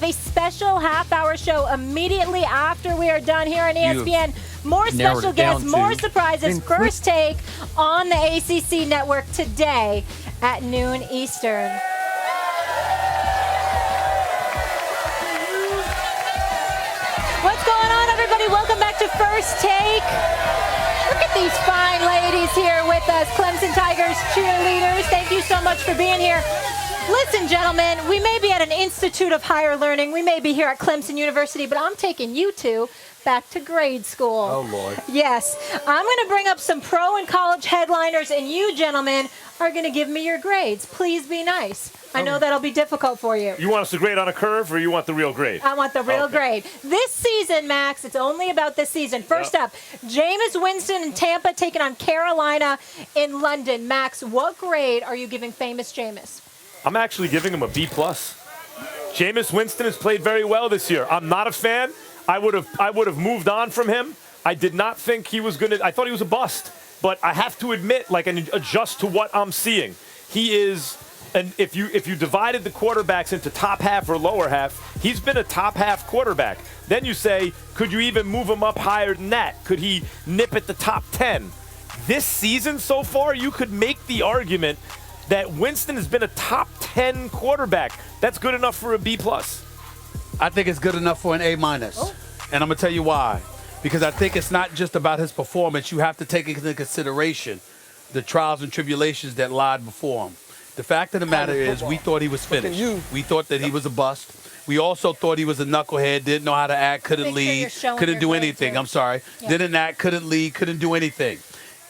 A special half-hour show immediately after we are done here on ESPN. More special guests, more surprises. First Take on the ACC network today at noon Eastern. What's going on, everybody? Welcome back to First Take. Look at these fine ladies here with us, Clemson Tigers cheerleaders. Thank you so much for being here. Listen, gentlemen, we may be at an institute of higher learning. We may be here at Clemson University, but I'm taking you two back to grade school. Oh, Lord. Yes. I'm going to bring up some pro and college headliners, and you, gentlemen, are going to give me your grades. Please be nice. I know that'll be difficult for you. You want us to grade on a curve, or you want the real grade? I want the real grade. This season, Max, it's only about this season. First up, Jameis Winston in Tampa taking on Carolina in London. Max, what grade are you giving famous Jameis? I'm actually giving him a B+. Jameis Winston has played very well this year. I'm not a fan. I would have moved on from him. I did not think he was going to – I thought he was a bust. But I have to admit, and adjust to what I'm seeing. He is – and if you divided the quarterbacks into top half or lower half, he's been a top half quarterback. Then you say, could you even move him up higher than that? Could he nip at the top 10? This season so far, you could make the argument – that Winston has been a top 10 quarterback. That's good enough for a B+. I think it's good enough for an A-. Oh. And I'm going to tell you why. Because I think it's not just about his performance. You have to take into consideration the trials and tribulations that lied before him. The fact of the matter is we thought he was finished. We thought that he was a bust. We also thought he was a knucklehead, didn't know how to act, couldn't lead, couldn't do anything. I'm sorry. Yeah. Didn't act, couldn't lead, couldn't do anything.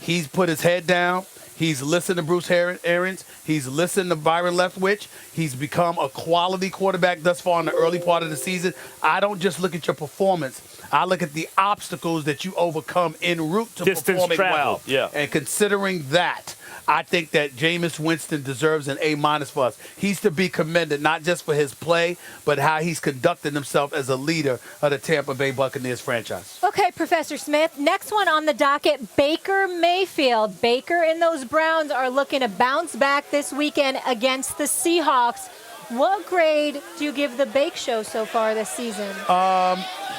He's put his head down. He's listened to Bruce Arians. He's listened to Byron Leftwich. He's become a quality quarterback thus far in the early part of the season. I don't just look at your performance. I look at the obstacles that you overcome en route to performing well. Yeah. And considering that, I think that Jameis Winston deserves an A- for us. He's to be commended not just for his play, but how he's conducted himself as a leader of the Tampa Bay Buccaneers franchise. Okay, Professor Smith. Next one on the docket, Baker Mayfield. Baker and those Browns are looking to bounce back this weekend against the Seahawks. What grade do you give the Bake Show so far this season?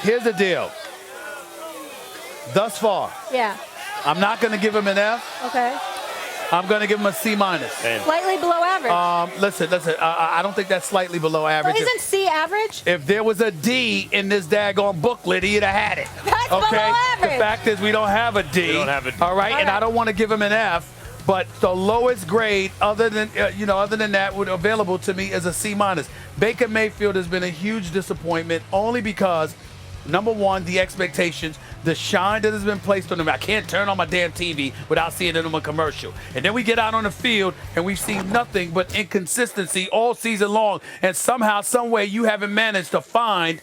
Here's the deal. Thus far, I'm not going to give him an F. Okay. I'm going to give him a C-. Slightly below average. Listen. I don't think that's slightly below average. So isn't C average? If there was a D in this daggone booklet, he'd have had it. That's below average. The fact is we don't have a D. We don't have a D. All right, and I don't want to give him an F, but the lowest grade, other than that, available to me is a C-. Baker Mayfield has been a huge disappointment only because, number one, the expectations, the shine that has been placed on him. I can't turn on my damn TV without seeing it on a commercial. And then we get out on the field and we've seen nothing but inconsistency all season long. And somehow, some way, you haven't managed to find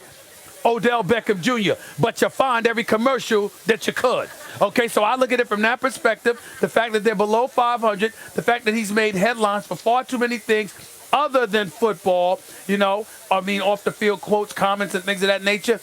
Odell Beckham Jr., but you find every commercial that you could. Okay, so I look at it from that perspective. The fact that they're below 500, the fact that he's made headlines for far too many things other than football, off the field quotes, comments, and things of that nature.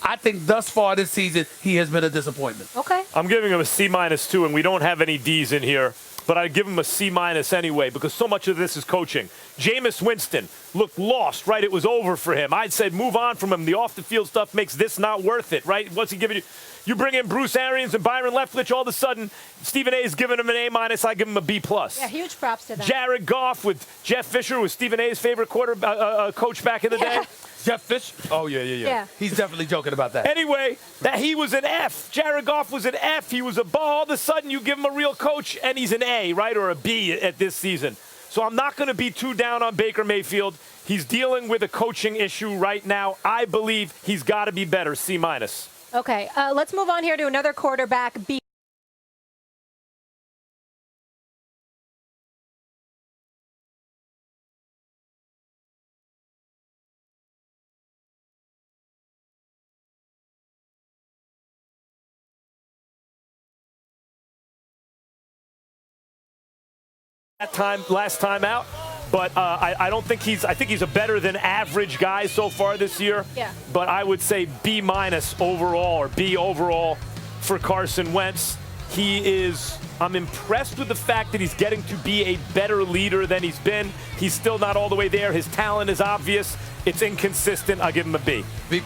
I think thus far this season, he has been a disappointment. Okay. I'm giving him a C- too, and we don't have any Ds in here, but I'd give him a C- anyway because so much of this is coaching. Jameis Winston looked lost, right? It was over for him. I'd say move on from him. The off-the-field stuff makes this not worth it, right? What's he giving you? You bring in Bruce Arians and Byron Leftwich, all of a sudden, Stephen A is giving him an A-. I give him a B+. Yeah, huge props to that. Jared Goff with Jeff Fisher was Stephen A's favorite coach back in the day. Jeff Fisher? Oh, yeah. He's definitely joking about that. Anyway, that he was an F. Jared Goff was an F. He was a ball. All of a sudden, you give him a real coach, and he's an A, right, or a B at this season. So I'm not going to be too down on Baker Mayfield. He's dealing with a coaching issue right now. I believe he's got to be better, C-. Okay, let's move on here to another quarterback, B. Last time out, but I don't think I think he's a better than average guy so far this year. Yeah. But I would say B- overall, or B overall for Carson Wentz. I'm impressed with the fact that he's getting to be a better leader than he's been. He's still not all the way there. His talent is obvious. It's inconsistent. I'll give him a B. B+.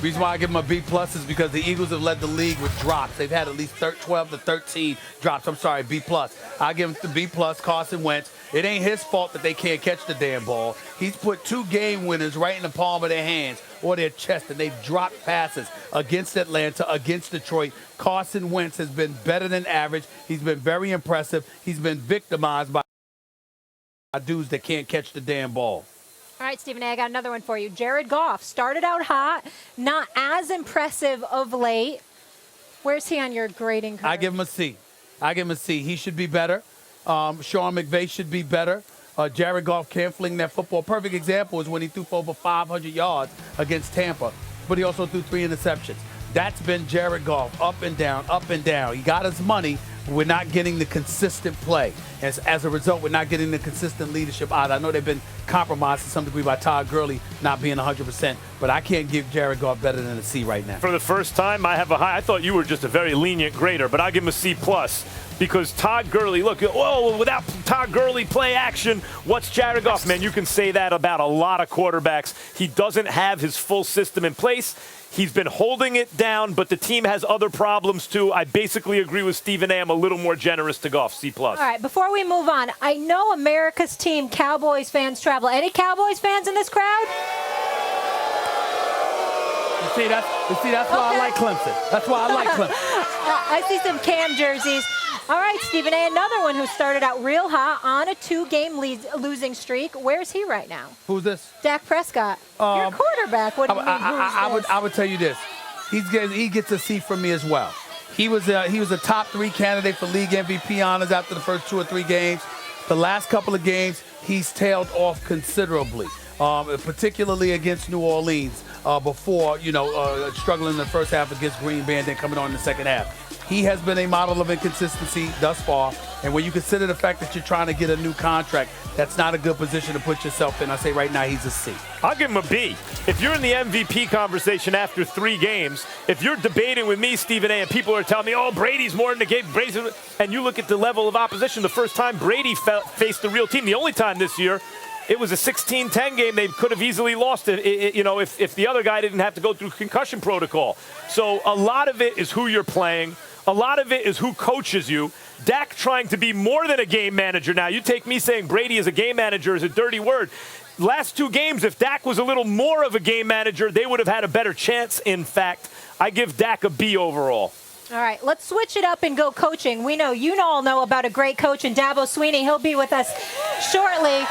Reason why I give him a B+ is because the Eagles have led the league with drops. They've had at least 12 to 13 drops. I'm sorry, B+. I give him the B+, Carson Wentz. It ain't his fault that they can't catch the damn ball. He's put 2 game winners right in the palm of their hands or their chest, and they've dropped passes against Atlanta, against Detroit. Carson Wentz has been better than average. He's been very impressive. He's been victimized by dudes that can't catch the damn ball. All right, Stephen A., I got another one for you. Jared Goff started out hot, not as impressive of late. Where's he on your grading curve? I give him a C. He should be better. Sean McVay should be better. Jared Goff can't fling that football. Perfect example is when he threw for over 500 yards against Tampa, but he also threw 3 interceptions. That's been Jared Goff, up and down, up and down. He got his money, but we're not getting the consistent play. As a result, we're not getting the consistent leadership out. I know they've been compromised to some degree by Todd Gurley not being 100%, but I can't give Jared Goff better than a C right now. For the first time, I have a high. I thought you were just a very lenient grader, but I'll give him a C+. Because Todd Gurley, look, without Todd Gurley play action, what's Jared Goff? Man, you can say that about a lot of quarterbacks. He doesn't have his full system in place. He's been holding it down, but the team has other problems too. I basically agree with Stephen A. I'm a little more generous to Goff, C+. All right, before we move on, I know America's team, Cowboys fans travel. Any Cowboys fans in this crowd? You see, that's why I like Clemson. That's why I like Clemson. I see some Cam jerseys. All right, Stephen A., another one who started out real hot on a 2-game losing streak. Where's he right now? Who's this? Dak Prescott. Your quarterback. What do you mean? I would tell you this. He gets a C from me as well. He was a top 3 candidate for league MVP honors after the first 2 or 3 games. The last couple of games, he's tailed off considerably, particularly against New Orleans before, struggling in the first half against Green Bay and then coming on in the second half. He has been a model of inconsistency thus far, and when you consider the fact that you're trying to get a new contract, that's not a good position to put yourself in. I say right now he's a C. I'll give him a B. If you're in the MVP conversation after 3 games, if you're debating with me, Stephen A., and people are telling me, oh, Brady's more in the game, and you look at the level of opposition, the first time Brady faced the real team, the only time this year, it was a 16-10 game. They could have easily lost it, if the other guy didn't have to go through concussion protocol. So a lot of it is who you're playing. A lot of it is who coaches you. Dak trying to be more than a game manager now. You take me saying Brady is a game manager is a dirty word. Last 2 games, if Dak was a little more of a game manager, they would have had a better chance, in fact. I give Dak a B overall. All right, let's switch it up and go coaching. We know you all know about a great coach in Dabo Swinney. He'll be with us shortly.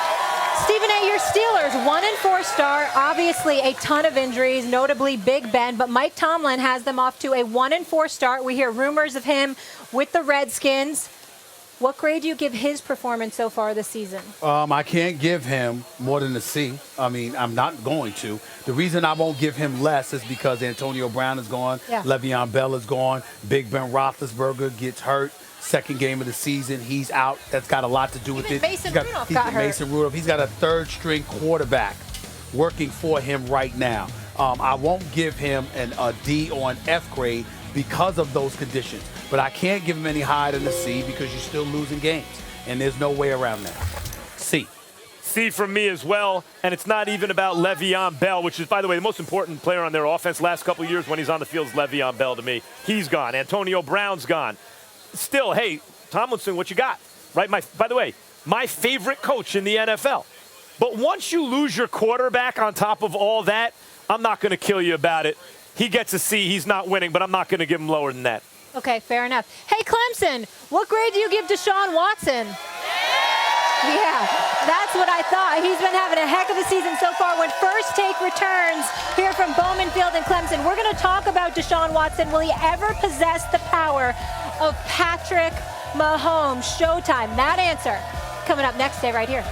Stephen A., your Steelers, 1-4 start. Obviously, a ton of injuries, notably Big Ben, but Mike Tomlin has them off to a 1-4 start. We hear rumors of him with the Redskins. What grade do you give his performance so far this season? I can't give him more than a C. I mean, I'm not going to. The reason I won't give him less is because Antonio Brown is gone, Le'Veon Bell is gone, Big Ben Roethlisberger gets hurt. Second game of the season, he's out. That's got a lot to do with it. Mason Rudolph got hurt. Mason Rudolph. He's got a 3rd-string quarterback working for him right now. I won't give him a D or an F grade because of those conditions. But I can't give him any higher than a C because you're still losing games, and there's no way around that. C. C from me as well, and it's not even about Le'Veon Bell, which is, by the way, the most important player on their offense last couple of years when he's on the field is Le'Veon Bell to me. He's gone. Antonio Brown's gone. Still, hey, Tomlinson, what you got? Right? By the way, my favorite coach in the NFL. But once you lose your quarterback on top of all that, I'm not going to kill you about it. He gets a C. He's not winning, but I'm not going to give him lower than that. Okay, fair enough. Hey, Clemson, what grade do you give Deshaun Watson? Yeah, that's what I thought. He's been having a heck of a season so far. When First Take returns here from Bowman Field in Clemson, we're going to talk about Deshaun Watson. Will he ever possess the power of Patrick Mahomes? Showtime. That answer coming up next day right here.